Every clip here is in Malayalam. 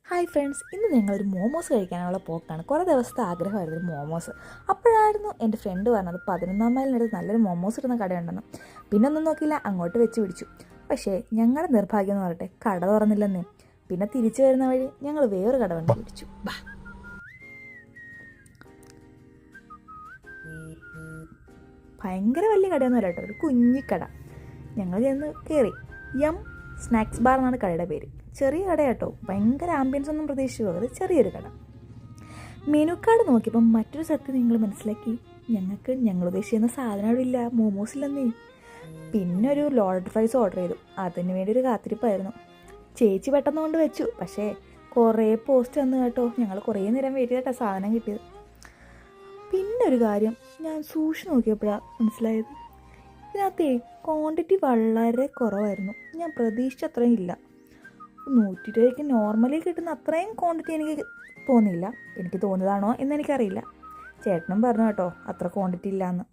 ഹായ് ഫ്രണ്ട്സ്, ഇന്ന് ഞങ്ങളൊരു മോമോസ് കഴിക്കാനുള്ള പോക്കാണ്. കുറേ ദിവസത്തെ ആഗ്രഹമായിരുന്നു ഒരു മോമോസ്. അപ്പോഴായിരുന്നു എൻ്റെ ഫ്രണ്ട് പറഞ്ഞത് 11 മൈലിനടുത്ത് നല്ലൊരു മോമോസ് ഇടുന്ന കടയുണ്ടെന്ന്. പിന്നെ ഒന്നും നോക്കിയില്ല, അങ്ങോട്ട് വെച്ച് പിടിച്ചു. പക്ഷേ ഞങ്ങളുടെ നിർഭാഗ്യം എന്ന് പറയട്ടെ, കട തുറന്നില്ലെന്നേ. പിന്നെ തിരിച്ചു വരുന്ന വഴി ഞങ്ങൾ വേറൊരു കട കണ്ടു പിടിച്ചു. ഭയങ്കര വലിയ കടയൊന്നും അല്ല കേട്ടോ, ഒരു കുഞ്ഞിക്കട. ഞങ്ങൾ ചെന്ന് കയറി. യം സ്നാക്സ് ബാർ എന്നാണ് കടയുടെ പേര്. ചെറിയ കട കേട്ടോ, ഭയങ്കര ആംബിയൻസ് ഒന്നും പ്രതീക്ഷിച്ചു പോകരുത്, ചെറിയൊരു കട. മെനു കാർഡ് നോക്കിയപ്പോൾ മറ്റൊരു സത്യം നിങ്ങൾ മനസ്സിലാക്കി. ഞങ്ങൾ ഉദ്ദേശിക്കുന്ന സാധനം അവിടെ ഇല്ല, മോമോസ് ഇല്ലെന്നേ. പിന്നെ ഒരു ലോഡഡ് ഫ്രൈസ് ഓർഡർ ചെയ്തു. അതിന് വേണ്ടി ഒരു കാത്തിരിപ്പായിരുന്നു. ചേച്ചി പെട്ടെന്ന് കൊണ്ട് വെച്ചു. പക്ഷേ കുറേ പോസ്റ്റ് വന്നു കേട്ടോ. ഞങ്ങൾ കുറേ നേരം വെയിറ്റ് ചെയ്തിട്ടാണ് സാധനം കിട്ടിയത്. പിന്നെ ഒരു കാര്യം ഞാൻ സൂക്ഷിച്ച് നോക്കിയപ്പോഴാണ് മനസ്സിലായത്. ഇതിനകത്തേ ക്വാണ്ടിറ്റി വളരെ കുറവായിരുന്നു. ഞാൻ പ്രതീക്ഷിച്ച അത്രയും ഇല്ല. 100 രൂപയ്ക്ക് നോർമലി കിട്ടുന്ന അത്രയും ക്വാണ്ടിറ്റി എനിക്ക് തോന്നിയില്ല. എനിക്ക് തോന്നിയതാണോ എന്നെനിക്കറിയില്ല. ചേട്ടനും പറഞ്ഞു കേട്ടോ അത്ര ക്വാണ്ടിറ്റി ഇല്ലയെന്ന്.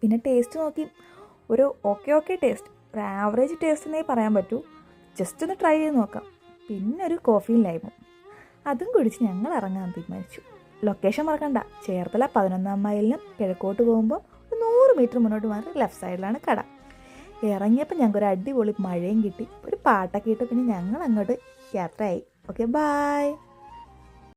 പിന്നെ ടേസ്റ്റ് നോക്കി, ഒരു ഓക്കെ ടേസ്റ്റ്, ഒരു ആവറേജ് ടേസ്റ്റ് എന്നേ പറയാൻ പറ്റൂ. ജസ്റ്റ് ഒന്ന് ട്രൈ ചെയ്ത് നോക്കാം. പിന്നെ ഒരു കോഫിയും ലൈമും അതും കുടിച്ച് ഞങ്ങൾ ഇറങ്ങാൻ തീരുമാനിച്ചു. ലൊക്കേഷൻ മറക്കണ്ട, ചേർത്തല 11 മൈലിനും കിഴക്കോട്ട് പോകുമ്പോൾ 100 മീറ്റർ മുന്നോട്ട് മാറി ലെഫ്റ്റ് സൈഡിലാണ് കട. ഇറങ്ങിയപ്പോൾ ഞങ്ങൾക്കൊരു അടിപൊളി മഴയും കിട്ടി. ഒരു പാട്ടൊക്കെ ഇട്ട് പിന്നെ ഞങ്ങൾ അങ്ങോട്ട് യാത്രയായി. Okay, bye.